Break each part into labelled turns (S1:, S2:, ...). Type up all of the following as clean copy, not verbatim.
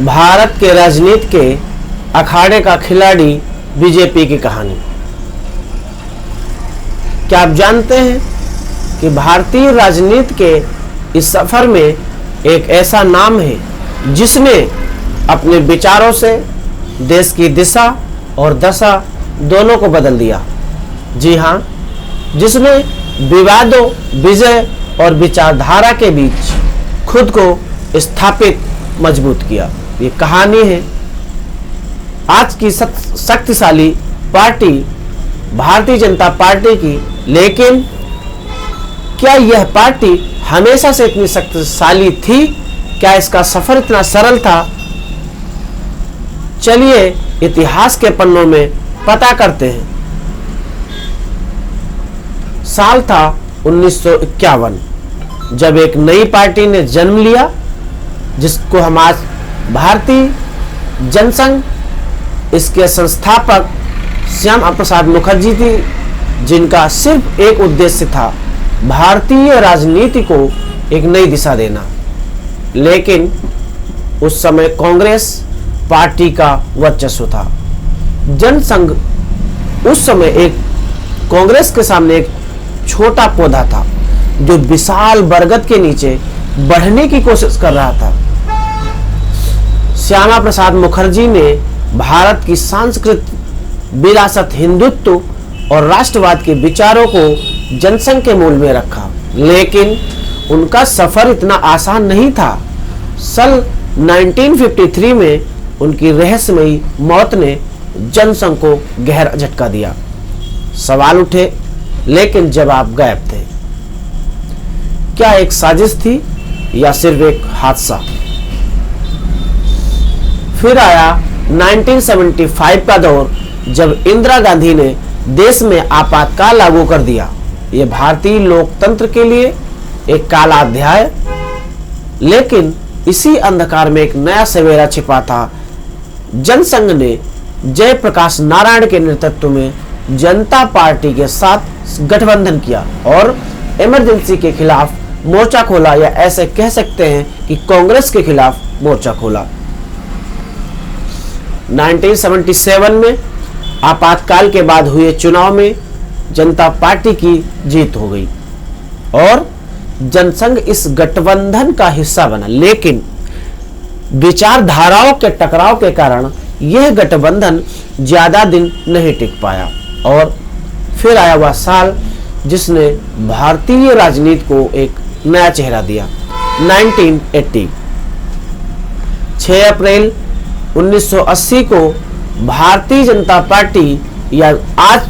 S1: भारत के राजनीति के अखाड़े का खिलाड़ी बीजेपी की कहानी। क्या आप जानते हैं कि भारतीय राजनीति के इस सफर में एक ऐसा नाम है जिसने अपने विचारों से देश की दिशा और दशा दोनों को बदल दिया। जी हाँ, जिसने विवादों, विजय और विचारधारा के बीच खुद को स्थापित मजबूत किया। ये कहानी है आज की शक्तिशाली पार्टी भारतीय जनता पार्टी की। लेकिन क्या यह पार्टी हमेशा से इतनी शक्तिशाली थी? क्या इसका सफर इतना सरल था? चलिए इतिहास के पन्नों में पता करते हैं। साल था 1951, जब एक नई पार्टी ने जन्म लिया जिसको हम आज भारतीय जनसंघ, इसके संस्थापक श्यामा प्रसाद मुखर्जी थी, जिनका सिर्फ एक उद्देश्य था, भारतीय राजनीति को एक नई दिशा देना। लेकिन उस समय कांग्रेस पार्टी का वर्चस्व था। जनसंघ उस समय एक कांग्रेस के सामने एक छोटा पौधा था जो विशाल बरगद के नीचे बढ़ने की कोशिश कर रहा था। श्यामा प्रसाद मुखर्जी ने भारत की सांस्कृतिक विरासत, हिंदुत्व और राष्ट्रवाद के विचारों को जनसंघ के मूल में रखा। लेकिन उनका सफर इतना आसान नहीं था। सन 1953 में उनकी रहस्यमयी मौत ने जनसंघ को गहरा झटका दिया। सवाल उठे, लेकिन जवाब गायब थे। क्या एक साजिश थी या सिर्फ एक हादसा? फिर आया 1975 का दौर, जब इंदिरा गांधी ने देश में आपातकाल लागू कर दिया। यह भारतीय लोकतंत्र के लिए एक काला अध्याय। लेकिन इसी अंधकार में एक नया सवेरा छिपा था। जनसंघ ने जयप्रकाश नारायण के नेतृत्व में जनता पार्टी के साथ गठबंधन किया और इमरजेंसी के खिलाफ मोर्चा खोला, या ऐसे कह सकते हैं कि कांग्रेस के खिलाफ मोर्चा खोला। 1977 में आपातकाल के बाद हुए चुनाव में जनता पार्टी की जीत हो गई और जनसंघ इस गठबंधन का हिस्सा बना। लेकिन विचारधाराओं के टकराव के कारण यह गठबंधन ज्यादा दिन नहीं टिक पाया और फिर आया वह साल जिसने भारतीय राजनीति को एक नया चेहरा दिया। 1980 6 अप्रैल 1980 को भारतीय जनता पार्टी, या आज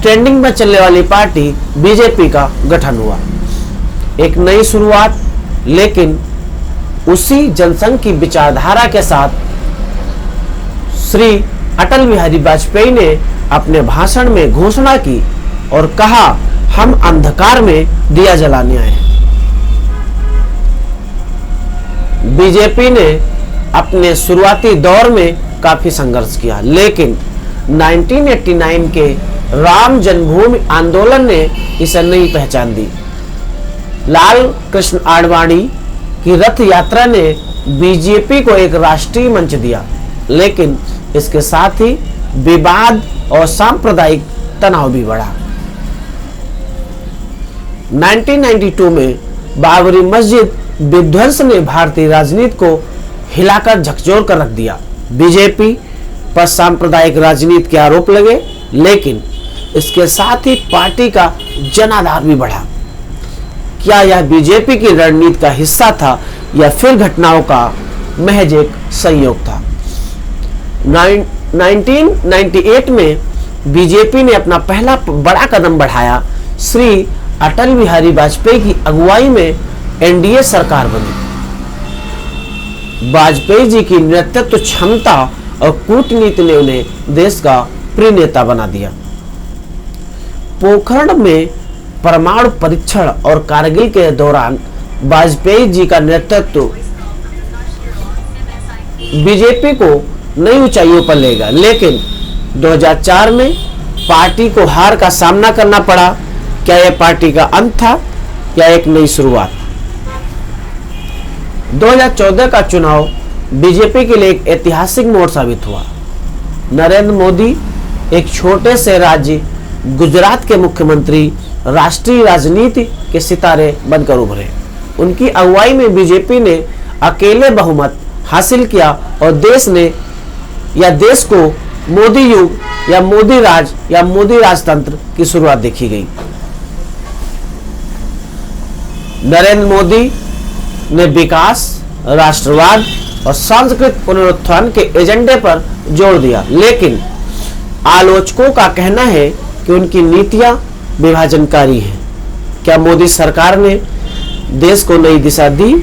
S1: ट्रेंडिंग में चलने वाली पार्टी बीजेपी का गठन हुआ। एक नई शुरुआत। लेकिन उसी जनसंघ की विचारधारा के साथ श्री अटल बिहारी वाजपेयी ने अपने भाषण में घोषणा की और कहा, हम अंधकार में दिया जलाने आए हैं। बीजेपी ने अपने शुरुआती दौर में काफी संघर्ष किया, लेकिन 1989 के राम जन्मभूमि आंदोलन ने इसे नई पहचान दी। लाल कृष्ण आडवाणी की रथ यात्रा ने बीजेपी को एक राष्ट्रीय मंच दिया। लेकिन इसके साथ ही विवाद और सांप्रदायिक तनाव भी बढ़ा। 1992 में बाबरी मस्जिद विध्वंस ने भारतीय राजनीति को हिलाकर झकझोर कर रख दिया। बीजेपी पर सांप्रदायिक राजनीति के आरोप लगे, लेकिन इसके साथ ही पार्टी का जनाधार भी बढ़ा। क्या यह बीजेपी की रणनीति का हिस्सा था या फिर घटनाओं का महज एक संयोग था? 1998 में बीजेपी ने अपना पहला बड़ा कदम बढ़ाया। श्री अटल बिहारी वाजपेयी की अगुवाई में एनडीए सरकार बनी। वाजपेयी जी की नेतृत्व क्षमता और कूटनीति ने उन्हें देश का प्रिय नेता बना दिया। पोखरण में परमाणु परीक्षण और कारगिल के दौरान वाजपेयी जी का नेतृत्व बीजेपी को नई ऊंचाइयों पर ले गया। लेकिन 2004 में पार्टी को हार का सामना करना पड़ा। क्या यह पार्टी का अंत था या एक नई शुरुआत? 2014 का चुनाव बीजेपी के लिए एक ऐतिहासिक मोड़ साबित हुआ। नरेंद्र मोदी एक छोटे से राज्य गुजरात के मुख्यमंत्री राष्ट्रीय राजनीति के सितारे बनकर उभरे। उनकी अगुवाई में बीजेपी ने अकेले बहुमत हासिल किया और देश को मोदी युग या मोदी राज या मोदी राजतंत्र की शुरुआत देखी गई। नरेंद्र मोदी ने विकास, राष्ट्रवाद और सांस्कृतिक पुनरुत्थान के एजेंडे पर जोर दिया, लेकिन आलोचकों का कहना है कि उनकी नीतियां विभाजनकारी हैं। क्या मोदी सरकार ने देश को नई दिशा दी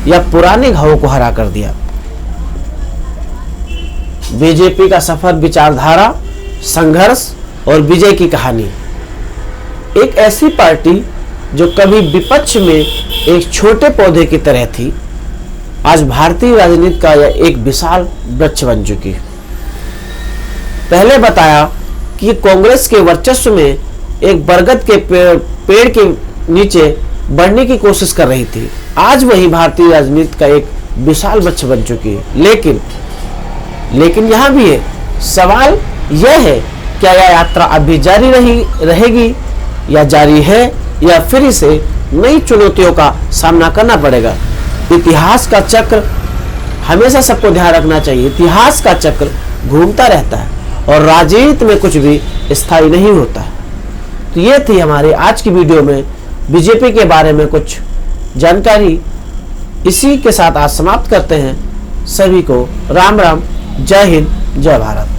S1: या पुराने घावों को हरा कर दिया? बीजेपी का सफर विचारधारा, संघर्ष और विजय की कहानी। एक ऐसी पार्टी जो कभी विपक्ष में एक छोटे पौधे की तरह थी, आज भारतीय राजनीति का यह एक विशाल वृक्ष बन चुकी है। पहले बताया कि कांग्रेस के वर्चस्व में एक बरगद के पेड़ के नीचे बढ़ने की कोशिश कर रही थी, आज वही भारतीय राजनीति का एक विशाल वृक्ष बन चुकी है। लेकिन यहां भी है सवाल, यह है क्या यह यात्रा अभी जारी रहेगी या जारी है, या फिर इसे नई चुनौतियों का सामना करना पड़ेगा। इतिहास का चक्र हमेशा सबको ध्यान रखना चाहिए। इतिहास का चक्र घूमता रहता है और राजनीति में कुछ भी स्थायी नहीं होता है। तो ये थी हमारे आज की वीडियो में बीजेपी के बारे में कुछ जानकारी। इसी के साथ आज समाप्त करते हैं। सभी को राम राम, जय हिंद, जय भारत।